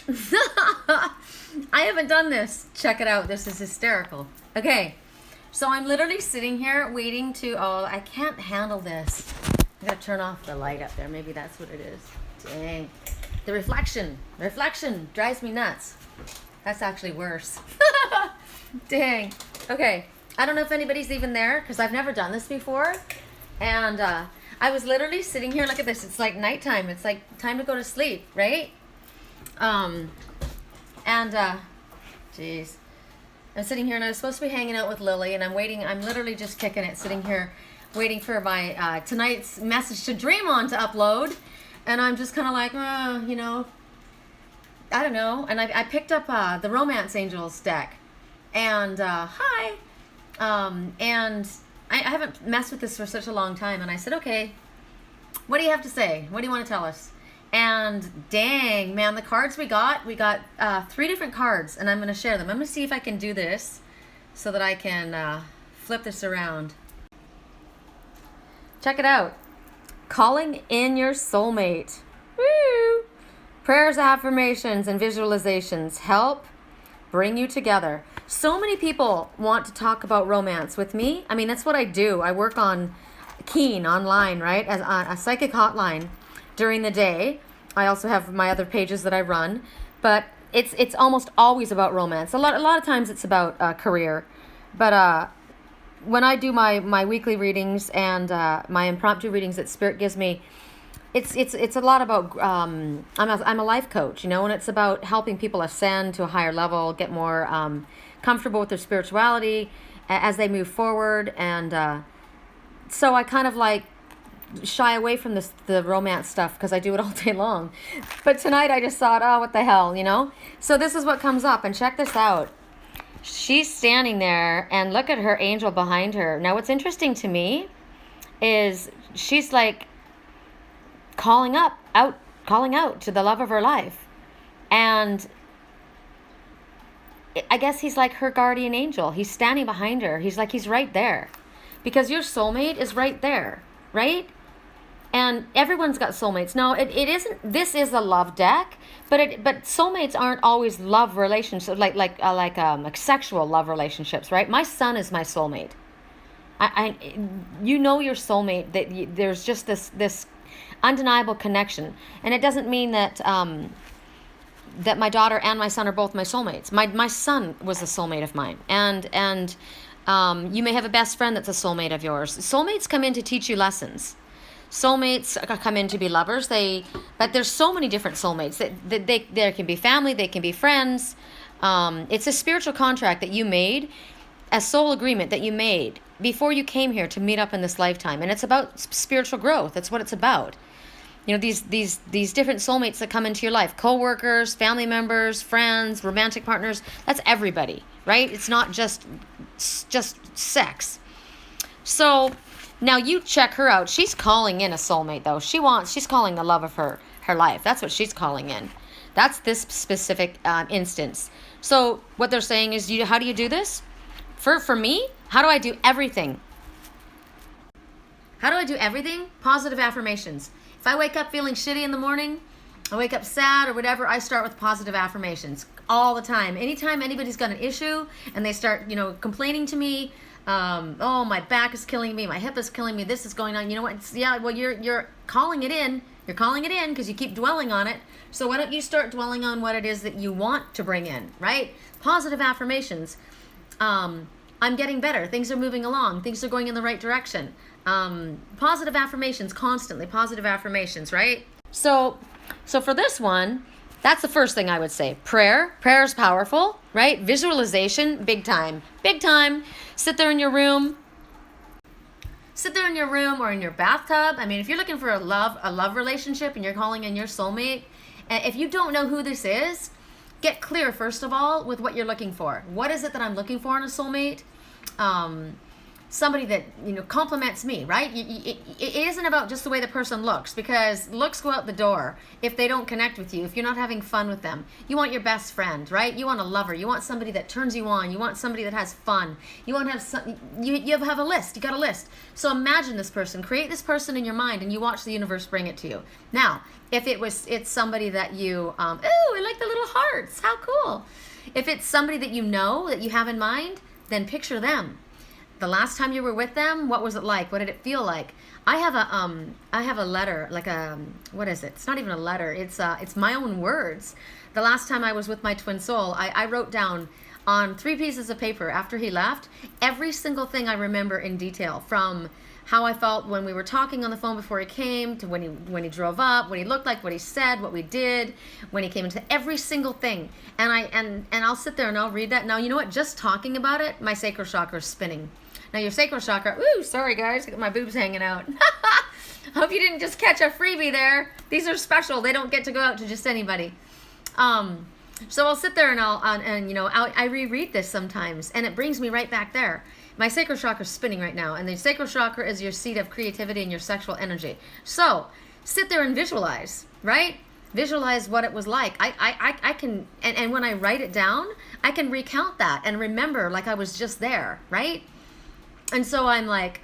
I haven't done this. Check it out. This is hysterical. Okay. So I'm literally sitting here waiting to, oh, I can't handle this. I'm going to turn off the light up there. Maybe that's what it is. Dang. The reflection drives me nuts. That's actually worse. Dang. Okay. I don't know if anybody's even there because I've never done this before. And I was literally sitting here. Look at this. It's like nighttime. It's like time to go to sleep, right? Geez. I'm sitting here and I was supposed to be hanging out with Lily and I'm waiting. I'm literally just kicking it, sitting here waiting for my tonight's message to dream on to upload. And I'm just kind of like, you know, I don't know. And I picked up the Romance Angels deck. And hi. And I haven't messed with this for such a long time. And I said, okay, what do you have to say? What do you want to tell us? And dang, man, the cards we got 3 different cards, and I'm going to share them. I'm going to see if I can do this so that I can flip this around. Check it out. Calling in your soulmate. Woo! Prayers, affirmations, and visualizations help bring you together. So many people want to talk about romance with me. I mean, that's what I do. I work on Keen online, right? As a psychic hotline during the day. I also have my other pages that I run, but it's almost always about romance. A lot of times it's about career, but when I do my weekly readings and my impromptu readings that Spirit gives me, it's a lot about I'm a life coach, you know, and it's about helping people ascend to a higher level, get more comfortable with their spirituality as they move forward, and so I kind of like shy away from the romance stuff because I do it all day long. But tonight I just thought, oh, what the hell, you know? So this is what comes up, and check this out. She's standing there, and look at her angel behind her. Now, what's interesting to me is she's like calling out to the love of her life. And I guess he's like her guardian angel. He's standing behind her. He's like, he's right there. Because your soulmate is right there, right? And everyone's got soulmates. No, it isn't. This is a love deck, but soulmates aren't always love relationships, like sexual love relationships, right? My son is my soulmate. You know your soulmate, that there's just this undeniable connection, and it doesn't mean that that my daughter and my son are both my soulmates. My son was a soulmate of mine, and you may have a best friend that's a soulmate of yours. Soulmates come in to teach you lessons. Soulmates come in to be lovers. But there's so many different soulmates. There can be family, they can be friends. It's a spiritual contract that you made, a soul agreement that you made before you came here to meet up in this lifetime. And it's about spiritual growth. That's what it's about. You know, these different soulmates that come into your life, co-workers, family members, friends, romantic partners, that's everybody, right? It's not just sex. So now you check her out. She's calling in a soulmate, though. She's calling the love of her life. That's what she's calling in. That's this specific instance. So what they're saying is, how do you do this? For me, how do I do everything? How do I do everything? Positive affirmations. If I wake up feeling shitty in the morning, I wake up sad or whatever, I start with positive affirmations all the time. Anytime anybody's got an issue and they start, complaining to me, oh, my back is killing me, my hip is killing me, this is going on. You know what? You're calling it in. You're calling it in because you keep dwelling on it. So why don't you start dwelling on what it is that you want to bring in, right? Positive affirmations. I'm getting better. Things are moving along. Things are going in the right direction. Positive affirmations, constantly positive affirmations, right? So for this one, that's the first thing I would say. Prayer is powerful, right? Visualization, big time. Sit there in your room or in your bathtub. I mean, if you're looking for a love relationship and you're calling in your soulmate, and if you don't know who this is, get clear first of all with what you're looking for. What is it that I'm looking for in a soulmate? somebody that, you know, compliments me, right? It isn't about just the way the person looks, because looks go out the door if they don't connect with you, if you're not having fun with them. You want your best friend, right? You want a lover. You want somebody that turns you on. You want somebody that has fun. You want to have some, you have a list. You got a list. So imagine this person, create this person in your mind, and you watch the universe bring it to you. Now, if it's somebody that you, oh, I like the little hearts. How cool. If it's somebody that you know, that you have in mind, then picture them. The last time you were with them, what was it like? What did it feel like? I have a letter, like a, what is it? It's not even a letter. It's my own words. The last time I was with my twin soul, I wrote down on 3 pieces of paper after he left, every single thing I remember in detail, from how I felt when we were talking on the phone before he came, to when he drove up, what he looked like, what he said, what we did, when he came into every single thing. And I'll sit there and I'll read that. Now, you know what? Just talking about it, my sacral chakra is spinning. Now your sacral chakra, ooh, sorry guys, I got my boobs hanging out. Hope you didn't just catch a freebie there. These are special. They don't get to go out to just anybody. So I'll sit there and you know, I reread this sometimes, and it brings me right back there. My sacral chakra is spinning right now, and the sacral chakra is your seat of creativity and your sexual energy. So sit there and visualize, right? Visualize what it was like. I can, and when I write it down, I can recount that and remember like I was just there, right? And so I'm like,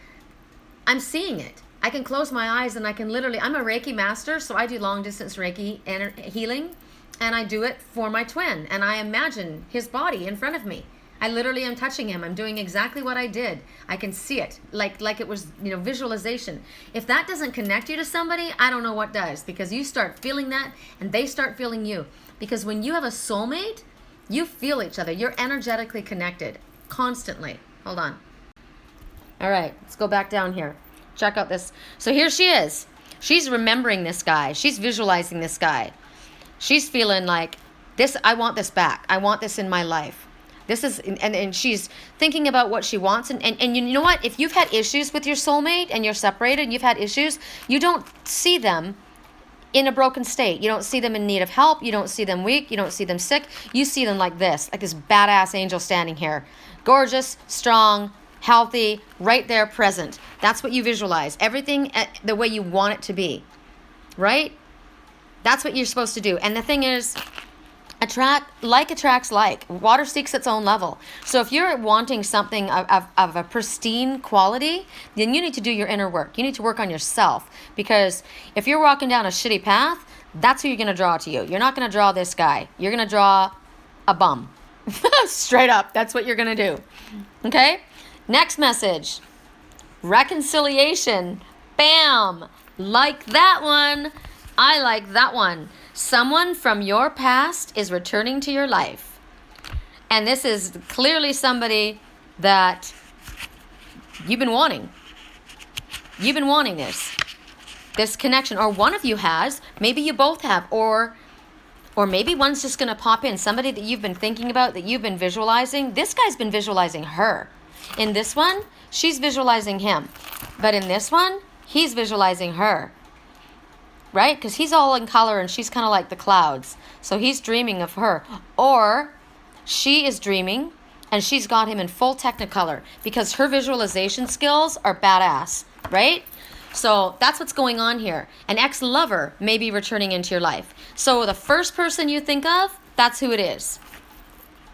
I'm seeing it. I can close my eyes and I can literally, I'm a Reiki master, so I do long distance Reiki healing, and I do it for my twin, and I imagine his body in front of me. I literally am touching him. I'm doing exactly what I did. I can see it like it was, you know, visualization. If that doesn't connect you to somebody, I don't know what does, because you start feeling that and they start feeling you. Because when you have a soulmate, you feel each other. You're energetically connected constantly. Hold on. All right, let's go back down here. Check out this. So here she is. She's remembering this guy. She's visualizing this guy. She's feeling like, this, I want this back. I want this in my life. This is, and she's thinking about what she wants. And you know what? If you've had issues with your soulmate and you're separated and you've had issues, you don't see them in a broken state. You don't see them in need of help. You don't see them weak. You don't see them sick. You see them like this badass angel standing here. Gorgeous, strong, healthy, right there, present. That's what you visualize. Everything the way you want it to be, right? That's what you're supposed to do. And the thing is, like attracts like. Water seeks its own level. So if you're wanting something of a pristine quality, then you need to do your inner work. You need to work on yourself. Because if you're walking down a shitty path, that's who you're going to draw to you. You're not going to draw this guy. You're going to draw a bum. Straight up. That's what you're going to do. Okay? Next message. Reconciliation. Bam. Like that one. I like that one. Someone from your past is returning to your life. And this is clearly somebody that you've been wanting. You've been wanting this connection. Or one of you has. Maybe you both have. Or maybe one's just going to pop in. Somebody that you've been thinking about, that you've been visualizing. This guy's been visualizing her. In this one, she's visualizing him. But in this one, he's visualizing her. Right? Because he's all in color and she's kind of like the clouds. So he's dreaming of her. Or she is dreaming and she's got him in full Technicolor, because her visualization skills are badass. Right? So that's what's going on here. An ex-lover may be returning into your life. So the first person you think of, that's who it is.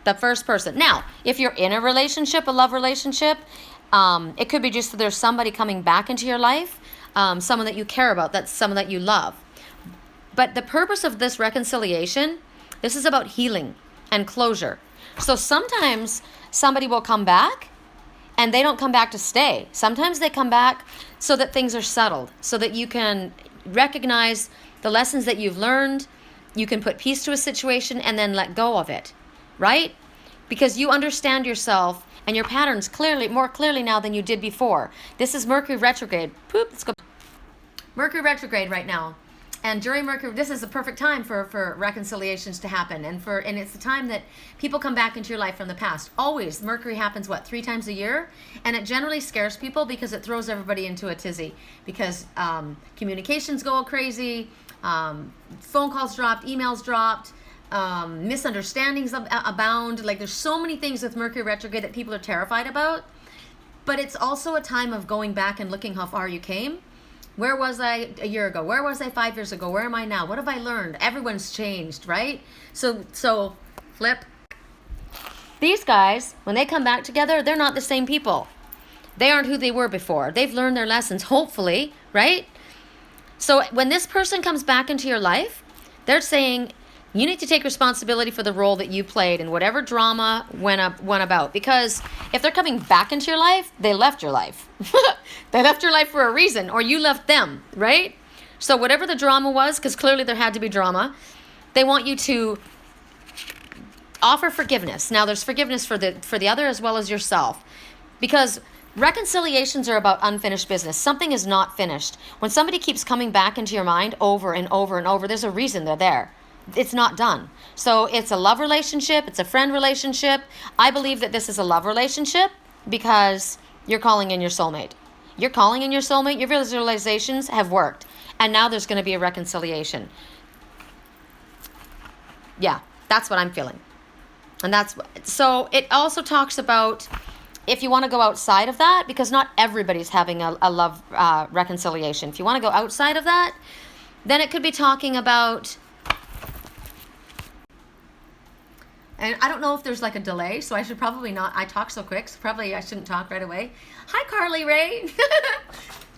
The first person. Now, if you're in a relationship, a love relationship, it could be just that there's somebody coming back into your life. Someone that you care about, that's someone that you love. But the purpose of this reconciliation, this is about healing and closure. So sometimes somebody will come back and they don't come back to stay. Sometimes they come back so that things are settled, so that you can recognize the lessons that you've learned, you can put peace to a situation and then let go of it, right? Because you understand yourself and your patterns more clearly now than you did before. This is Mercury retrograde. Poop, let's go. Mercury retrograde right now. And during Mercury, this is the perfect time for reconciliations to happen. And it's the time that people come back into your life from the past. Always, Mercury happens, 3 times a year? And it generally scares people because it throws everybody into a tizzy. Because communications go crazy, phone calls dropped, emails dropped, misunderstandings abound. Like, there's so many things with Mercury retrograde that people are terrified about. But it's also a time of going back and looking how far you came. Where was I a year ago? Where was I 5 years ago? Where am I now? What have I learned? Everyone's changed, right? So flip. These guys, when they come back together, they're not the same people. They aren't who they were before. They've learned their lessons, hopefully, right? So when this person comes back into your life, they're saying, you need to take responsibility for the role that you played in whatever drama went about. Because if they're coming back into your life, they left your life. They left your life for a reason, or you left them, right? So whatever the drama was, because clearly there had to be drama, they want you to offer forgiveness. Now there's forgiveness for the other as well as yourself. Because reconciliations are about unfinished business. Something is not finished. When somebody keeps coming back into your mind over and over and over, there's a reason they're there. It's not done. So it's a love relationship. It's a friend relationship. I believe that this is a love relationship because you're calling in your soulmate. You're calling in your soulmate. Your visualizations have worked. And now there's going to be a reconciliation. Yeah, that's what I'm feeling. And so it also talks about if you want to go outside of that, because not everybody's having a love reconciliation. If you want to go outside of that, then it could be talking about, and I don't know if there's like a delay, so I should probably not, I talk so quick, so probably I shouldn't talk right away. Hi, Carly Ray.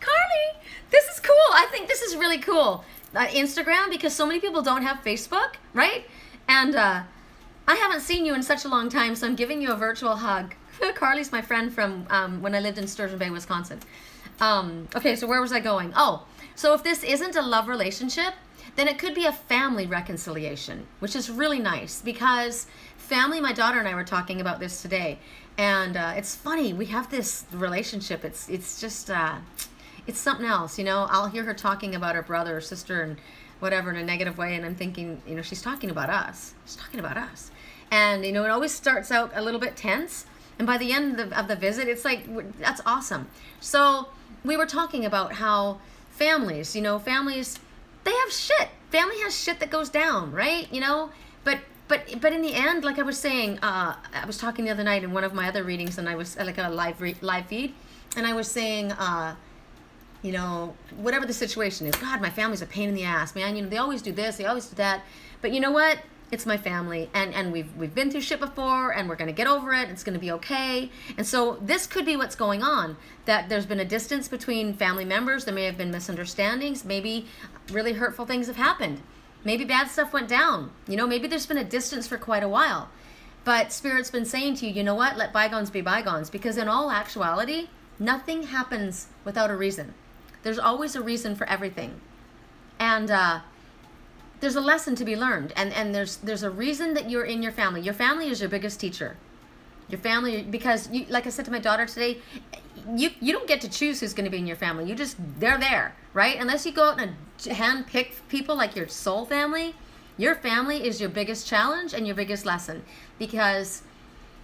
Carly, this is cool. I think this is really cool. Instagram, because so many people don't have Facebook, right? And I haven't seen you in such a long time, so I'm giving you a virtual hug. Carly's my friend from when I lived in Sturgeon Bay, Wisconsin. Okay, so where was I going? Oh, so if this isn't a love relationship, then it could be a family reconciliation, which is really nice because family, my daughter and I were talking about this today, and it's funny, we have this relationship, it's just, it's something else, you know. I'll hear her talking about her brother or sister and whatever in a negative way, and I'm thinking, you know, she's talking about us. She's talking about us. And, you know, it always starts out a little bit tense, and by the end of the visit, it's like, that's awesome. So we were talking about how families, you know, families, they have shit. Family has shit that goes down, right? You know, but in the end, like I was saying, I was talking the other night in one of my other readings, and I was like a live feed, and I was saying, you know, whatever the situation is, God, my family's a pain in the ass, man. You know, they always do this, they always do that. But you know what? It's my family, and we've been through shit before, and we're gonna get over it. It's gonna be okay. And so this could be what's going on. That there's been a distance between family members. There may have been misunderstandings. Maybe really hurtful things have happened. Maybe bad stuff went down. You know, maybe there's been a distance for quite a while. But Spirit's been saying to you, you know what? Let bygones be bygones. Because in all actuality, nothing happens without a reason. There's always a reason for everything. And there's a lesson to be learned. And there's a reason that you're in your family. Your family is your biggest teacher. Your family, because you, like I said to my daughter today, you don't get to choose who's going to be in your family. They're there, right? Unless you go out and hand pick people like your soul family, your family is your biggest challenge and your biggest lesson, because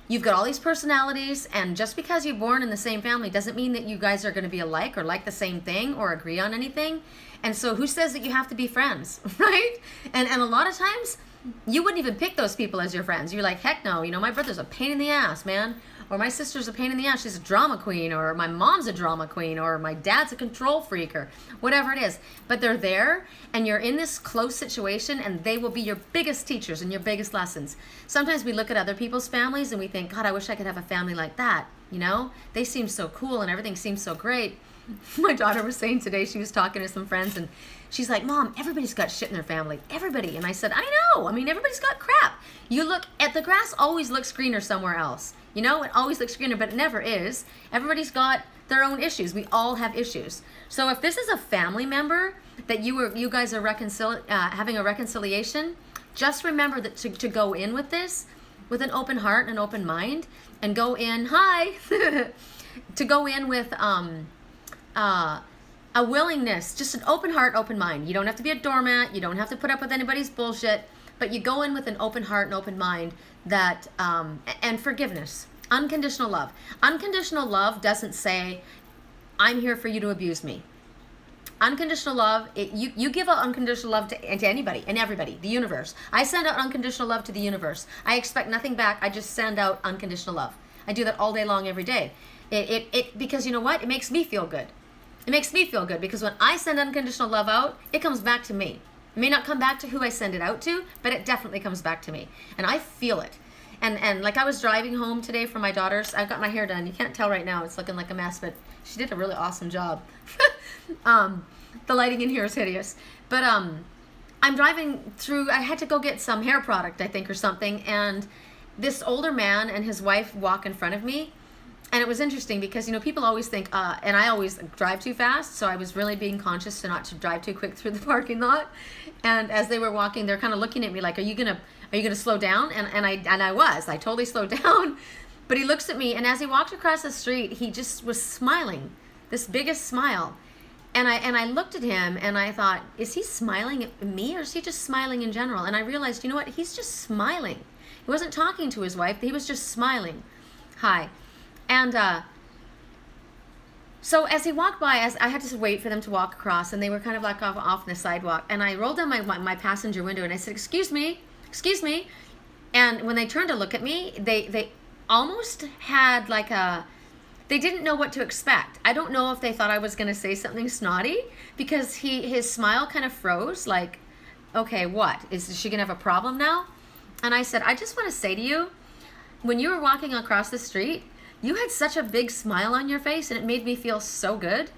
you've got all these personalities, and just because you're born in the same family doesn't mean that you guys are going to be alike or like the same thing or agree on anything. And so who says that you have to be friends, right? And a lot of times you wouldn't even pick those people as your friends. You're like, heck no, you know, my brother's a pain in the ass, man. Or my sister's a pain in the ass, she's a drama queen. Or my mom's a drama queen. Or my dad's a control freak, or whatever it is. But they're there, and you're in this close situation, and they will be your biggest teachers and your biggest lessons. Sometimes we look at other people's families and we think, God, I wish I could have a family like that. You know, they seem so cool and everything seems so great. My daughter was saying today, she was talking to some friends, and she's like, Mom, everybody's got shit in their family. Everybody. And I said, I know. I mean, everybody's got crap. You look at the grass, always looks greener somewhere else. You know, it always looks greener, but it never is. Everybody's got their own issues. We all have issues. So if this is a family member that you guys are having a reconciliation, just remember that to go in with this with an open heart and an open mind, and go in, to go in with a willingness, just an open heart, open mind. You don't have to be a doormat. You don't have to put up with anybody's bullshit, but you go in with an open heart and open mind, that and forgiveness, unconditional love. Unconditional love doesn't say, I'm here for you to abuse me. Unconditional love, you give out unconditional love to anybody and everybody, the universe. I send out unconditional love to the universe. I expect nothing back. I just send out unconditional love. I do that all day long, every day. Because you know what? It makes me feel good. It makes me feel good because when I send unconditional love out, it comes back to me. It may not come back to who I send it out to, but it definitely comes back to me. And I feel it. And like I was driving home today from my daughter's, I've got my hair done. You can't tell right now. It's looking like a mess, but she did a really awesome job. The lighting in here is hideous. But I'm driving through, I had to go get some hair product, I think, or something. And this older man and his wife walk in front of me. And it was interesting because, you know, people always think, and I always drive too fast, so I was really being conscious to not to drive too quick through the parking lot. And as they were walking, they're kind of looking at me like, are you gonna slow down? And I totally slowed down. But he looks at me, and as he walked across the street, he just was smiling, this biggest smile. And I looked at him, and I thought, is he smiling at me, or is he just smiling in general? And I realized, you know what, he's just smiling. He wasn't talking to his wife, he was just smiling. Hi. And so as he walked by, as I had to wait for them to walk across, and they were kind of like off the sidewalk, and I rolled down my passenger window and I said, excuse me. And when they turned to look at me, they almost had like they didn't know what to expect. I don't know if they thought I was going to say something snotty, because his smile kind of froze, like, okay, what? Is she going to have a problem now? And I said, I just want to say to you, when you were walking across the street, you had such a big smile on your face, and it made me feel so good.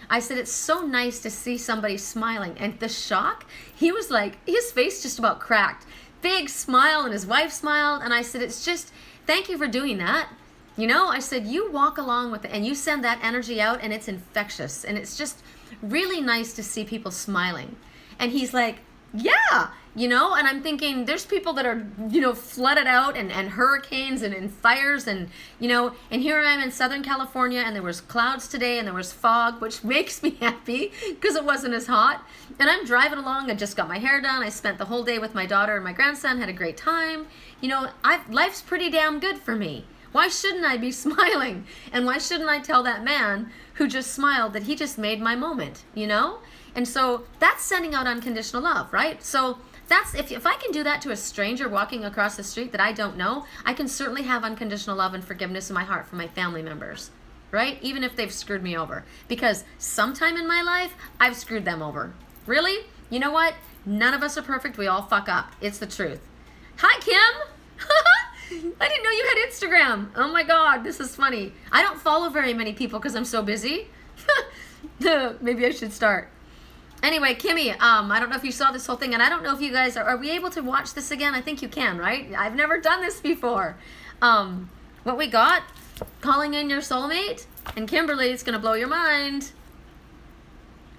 I said, it's so nice to see somebody smiling. And the shock, he was like, his face just about cracked. Big smile, and his wife smiled. And I said, it's just, thank you for doing that. You know, I said, you walk along with it, and you send that energy out, and it's infectious. And it's just really nice to see people smiling. And he's like, yeah, you know, and I'm thinking there's people that are, you know, flooded out and hurricanes and fires and, you know, and here I am in Southern California, and there was clouds today and there was fog, which makes me happy because it wasn't as hot. And I'm driving along. I just got my hair done. I spent the whole day with my daughter and my grandson, had a great time. You know, life's pretty damn good for me. Why shouldn't I be smiling? And why shouldn't I tell that man who just smiled that he just made my moment, you know? And so that's sending out unconditional love, right? So that's, if I can do that to a stranger walking across the street that I don't know, I can certainly have unconditional love and forgiveness in my heart for my family members, right? Even if they've screwed me over. Because sometime in my life, I've screwed them over. Really? You know what? None of us are perfect. We all fuck up. It's the truth. Hi, Kim. I didn't know you had Instagram. Oh my God, this is funny. I don't follow very many people because I'm so busy. Maybe I should start. Anyway, Kimmy, I don't know if you saw this whole thing, and I don't know if you guys are we able to watch this again? I think you can, right? I've never done this before. What we got? Calling in your soulmate, and Kimberly, it's gonna blow your mind.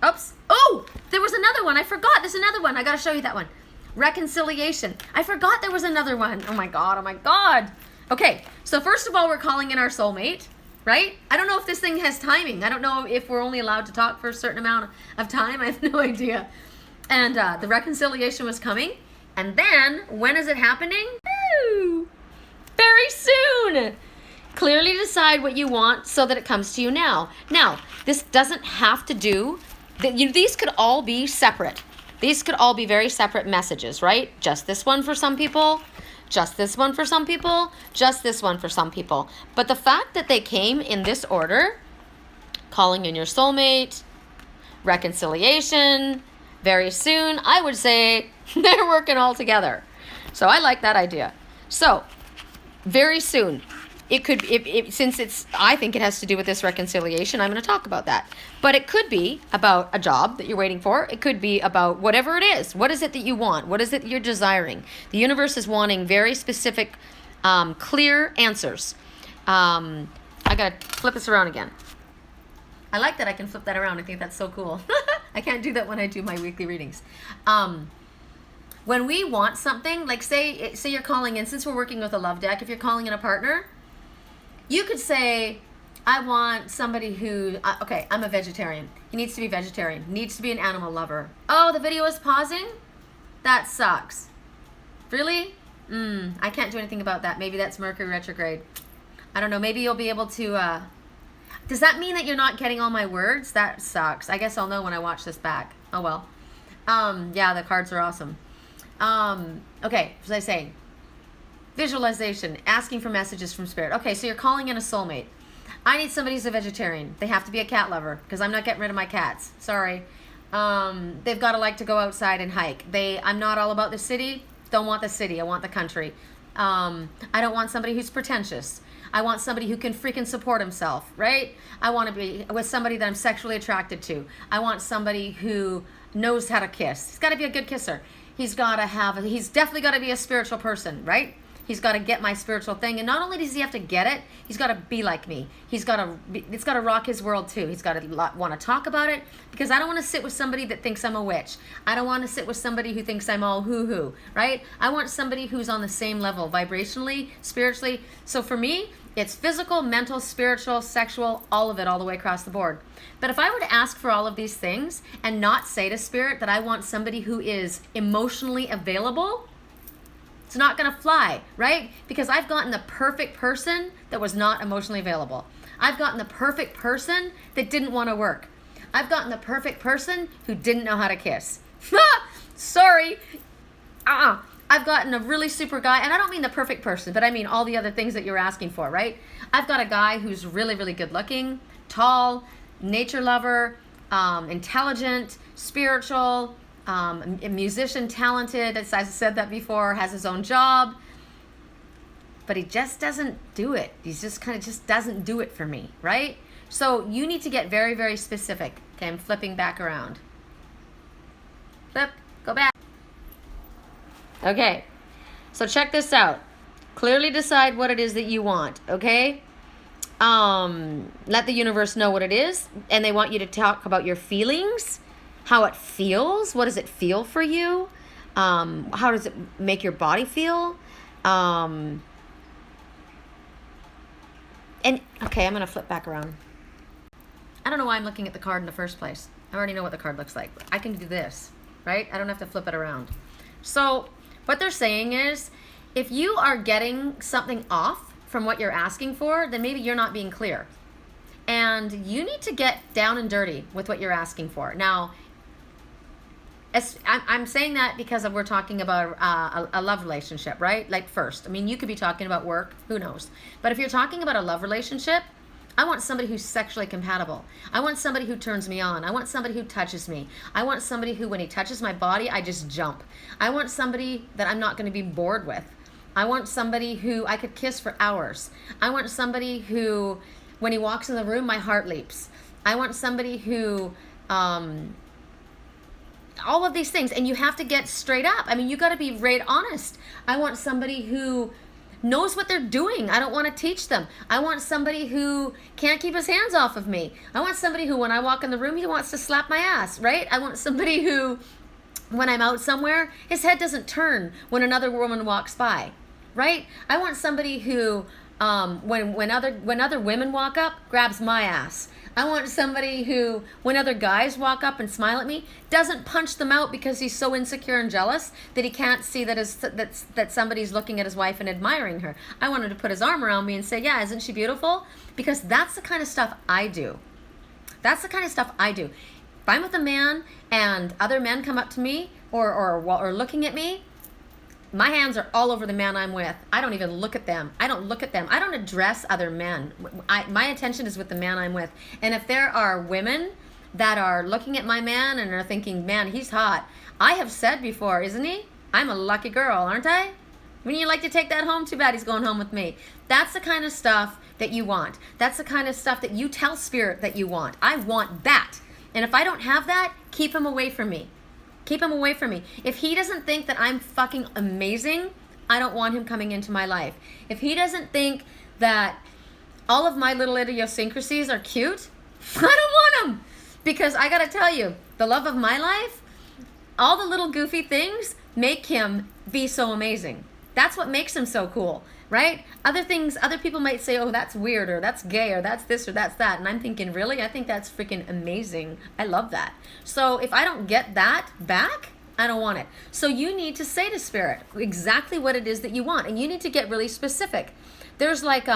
Oops. Oh, there was another one. I forgot. There's another one. I gotta show you that one. Reconciliation. I forgot there was another one. Oh my God. Oh my God. Okay. So first of all, we're calling in our soulmate. Right? I don't know if this thing has timing. I don't know if we're only allowed to talk for a certain amount of time. I have no idea. And the reconciliation was coming. And then, when is it happening? Ooh, very soon. Clearly decide what you want so that it comes to you now. Now, this doesn't have to do, these could all be separate. These could all be very separate messages, right? Just this one for some people. Just this one for some people, just this one for some people. But the fact that they came in this order, calling in your soulmate, reconciliation, very soon, I would say they're working all together. So I like that idea. So, very soon. It could, since it's, I think it has to do with this reconciliation, I'm going to talk about that. But it could be about a job that you're waiting for. It could be about whatever it is. What is it that you want? What is it that you're desiring? The universe is wanting very specific, clear answers. I got to flip this around again. I like that I can flip that around. I think that's so cool. I can't do that when I do my weekly readings. When we want something, like say you're calling in, since we're working with a love deck, if you're calling in a partner, you could say, I want somebody who, okay, I'm a vegetarian. He needs to be vegetarian. Needs to be an animal lover. Oh, the video is pausing? That sucks. Really? I can't do anything about that. Maybe that's Mercury retrograde. I don't know. Maybe you'll be able to, does that mean that you're not getting all my words? That sucks. I guess I'll know when I watch this back. Oh, well. Yeah, the cards are awesome. Okay, what was I saying? Visualization, asking for messages from spirit. Okay, so you're calling in a soulmate. I need somebody who's a vegetarian. They have to be a cat lover because I'm not getting rid of my cats. Sorry. They've got to like to go outside and hike. I'm not all about the city. Don't want the city. I want the country. I don't want somebody who's pretentious. I want somebody who can freaking support himself, right? I want to be with somebody that I'm sexually attracted to. I want somebody who knows how to kiss. He's got to be a good kisser. He's definitely got to be a spiritual person, right? He's got to get my spiritual thing. And not only does he have to get it, he's got to be like me. It's got to rock his world too. He's got to want to talk about it, because I don't want to sit with somebody that thinks I'm a witch. I don't want to sit with somebody who thinks I'm all hoo-hoo, right? I want somebody who's on the same level, vibrationally, spiritually. So for me, it's physical, mental, spiritual, sexual, all of it, all the way across the board. But if I were to ask for all of these things and not say to Spirit that I want somebody who is emotionally available, it's not going to fly, right? Because I've gotten the perfect person that was not emotionally available. I've gotten the perfect person that didn't want to work. I've gotten the perfect person who didn't know how to kiss. Sorry. I've gotten a really super guy, and I don't mean the perfect person, but I mean all the other things that you're asking for, right? I've got a guy who's really, really good looking, tall, nature lover, intelligent, spiritual, a musician, talented, as I said that before, has his own job, but he just doesn't do it. He's just kind of just doesn't do it for me, right? So you need to get very, very specific. Okay, I'm flipping back around. Flip, go back. Okay, so check this out. Clearly decide what it is that you want, okay? Let the universe know what it is, and they want you to talk about your feelings, how it feels. What does it feel for you? How does it make your body feel? And okay, I'm gonna flip back around. I don't know why I'm looking at the card in the first place. I already know what the card looks like. I can do this, right? I don't have to flip it around. So what they're saying is, if you are getting something off from what you're asking for, then maybe you're not being clear. And you need to get down and dirty with what you're asking for. Now, I'm saying that because we're talking about a love relationship, right? Like first. I mean, you could be talking about work. Who knows? But if you're talking about a love relationship, I want somebody who's sexually compatible. I want somebody who turns me on. I want somebody who touches me. I want somebody who, when he touches my body, I just jump. I want somebody that I'm not going to be bored with. I want somebody who I could kiss for hours. I want somebody who, when he walks in the room, my heart leaps. I want somebody who, all of these things. And you have to get straight up. I mean, you got to be right honest. I want somebody who knows what they're doing. I don't want to teach them. I want somebody who can't keep his hands off of me. I want somebody who, when I walk in the room, he wants to slap my ass, right? I want somebody who, when I'm out somewhere, his head doesn't turn when another woman walks by, right? I want somebody who, when other women walk up, grabs my ass. I want somebody who, when other guys walk up and smile at me, doesn't punch them out because he's so insecure and jealous that he can't see that somebody's looking at his wife and admiring her. I want him to put his arm around me and say, yeah, isn't she beautiful? Because that's the kind of stuff I do. That's the kind of stuff I do. If I'm with a man and other men come up to me or looking at me, my hands are all over the man I'm with. I don't even look at them. I don't look at them. I don't address other men. My attention is with the man I'm with. And if there are women that are looking at my man and are thinking, man, he's hot, I have said before, isn't he? I'm a lucky girl, aren't I? Wouldn't you like to take that home? Too bad he's going home with me. That's the kind of stuff that you want. That's the kind of stuff that you tell Spirit that you want. I want that. And if I don't have that, keep him away from me. Keep him away from me. If he doesn't think that I'm fucking amazing, I don't want him coming into my life. If he doesn't think that all of my little idiosyncrasies are cute, I don't want him. Because I gotta tell you, the love of my life, all the little goofy things make him be so amazing. That's what makes him so cool, right? Other people might say, oh, that's weird, or that's gay, or that's this, or that's that. And I'm thinking, really? I think that's freaking amazing. I love that. So if I don't get that back, I don't want it. So you need to say to Spirit exactly what it is that you want. And you need to get really specific. There's like,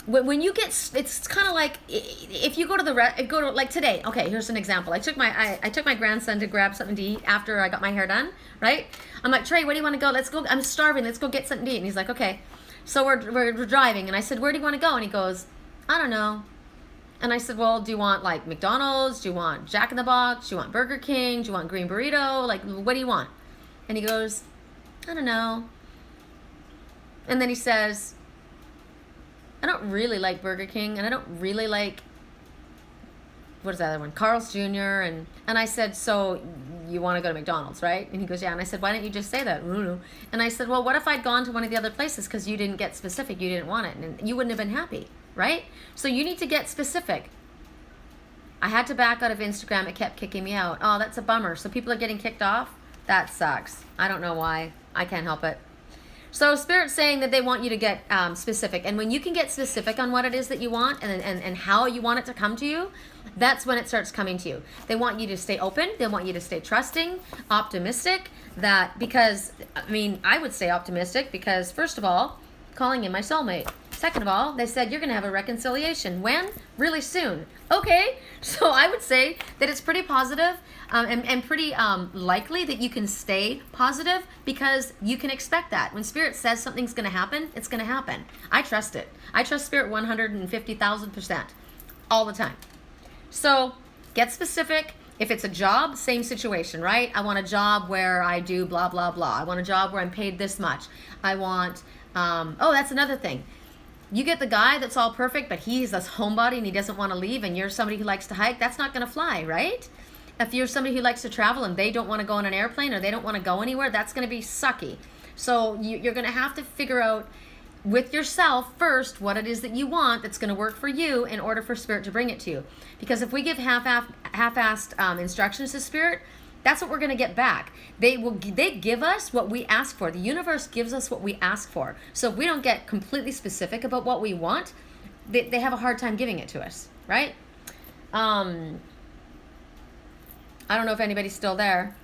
when you get, it's kind of like if you go to like today. Okay, here's an example. I took my grandson to grab something to eat after I got my hair done. Right? I'm like, Trey, where do you want to go? Let's go. I'm starving. Let's go get something to eat. And he's like, okay. So we're driving, and I said, where do you want to go? And he goes, I don't know. And I said, well, do you want like McDonald's? Do you want Jack in the Box? Do you want Burger King? Do you want Green Burrito? Like, what do you want? And he goes, I don't know. And then he says, I don't really like Burger King, and I don't really like, what is the other one? Carl's Jr. And I said, so you want to go to McDonald's, right? And he goes, yeah. And I said, why don't you just say that? And I said, well, what if I'd gone to one of the other places because you didn't get specific, you didn't want it, and you wouldn't have been happy, right? So you need to get specific. I had to back out of Instagram. It kept kicking me out. Oh, that's a bummer. So people are getting kicked off? That sucks. I don't know why. I can't help it. So Spirit's saying that they want you to get specific. And when you can get specific on what it is that you want and how you want it to come to you, that's when it starts coming to you. They want you to stay open. They want you to stay trusting, optimistic. Because, I mean, I would say optimistic because, first of all, calling in my soulmate. Second of all, they said you're going to have a reconciliation. When? Really soon. Okay, so I would say that it's pretty positive, and pretty likely that you can stay positive because you can expect that. When Spirit says something's going to happen, it's going to happen. I trust it. I trust Spirit 150,000% all the time. So get specific. If it's a job, same situation, right? I want a job where I do blah, blah, blah. I want a job where I'm paid this much. I want, oh, that's another thing. You get the guy that's all perfect, but he's this homebody and he doesn't want to leave, and you're somebody who likes to hike, that's not going to fly, right? If you're somebody who likes to travel and they don't want to go on an airplane or they don't want to go anywhere, that's going to be sucky. So you're going to have to figure out with yourself first what it is that you want that's going to work for you in order for Spirit to bring it to you. Because if we give half-assed instructions to Spirit, that's what we're going to get back. They give us what we ask for. The universe gives us what we ask for. So if we don't get completely specific about what we want, they have a hard time giving it to us, right? I don't know if anybody's still there.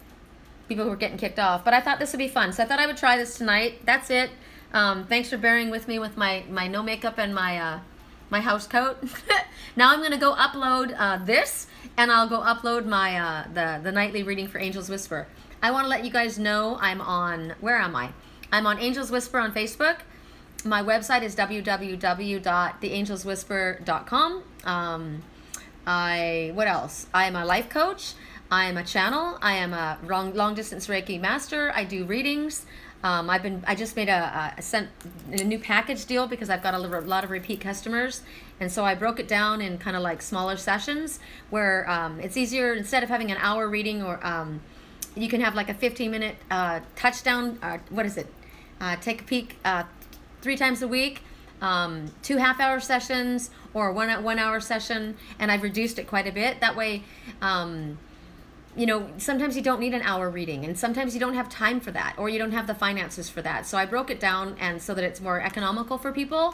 People who are getting kicked off. But I thought this would be fun. So I thought I would try this tonight. That's it. Thanks for bearing with me with my no makeup and my house coat. Now I'm going to go upload this, and I'll go upload my the nightly reading for Angel's Whisper. I want to let you guys know I'm on, where am I? I'm on Angel's Whisper on Facebook. My website is www.theangelswhisper.com. What else? I am a life coach. I am a channel. I am a long distance Reiki master. I do readings. I just made a new package deal because I've got a lot of repeat customers, and so I broke it down in kind of like smaller sessions where it's easier. Instead of having an hour reading, or you can have like a 15-minute touchdown. What is it? Take a peek 3 times a week, 2 half-hour sessions or one hour session, and I've reduced it quite a bit. That way. You know, sometimes you don't need an hour reading, and sometimes you don't have time for that, or you don't have the finances for that. So I broke it down and so that it's more economical for people,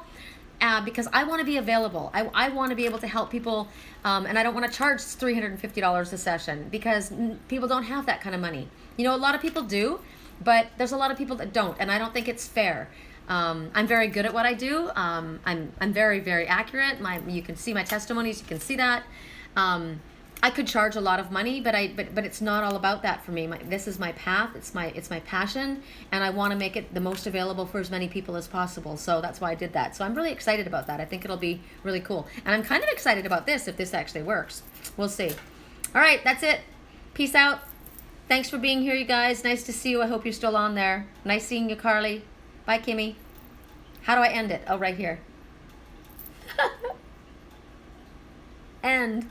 because I want to be available. I want to be able to help people, and I don't want to charge $350 a session because people don't have that kind of money. You know, a lot of people do, but there's a lot of people that don't, and I don't think it's fair. I'm very good at what I do. I'm very, very accurate. You can see my testimonies. You can see that. I could charge a lot of money, but it's not all about that for me. This is my path. It's my passion, and I want to make it the most available for as many people as possible. So that's why I did that. So I'm really excited about that. I think it'll be really cool, and I'm kind of excited about this if this actually works. We'll see. All right, that's it. Peace out. Thanks for being here, you guys. Nice to see you. I hope you're still on there. Nice seeing you, Carly. Bye, Kimmy. How do I end it? Oh, right here. End.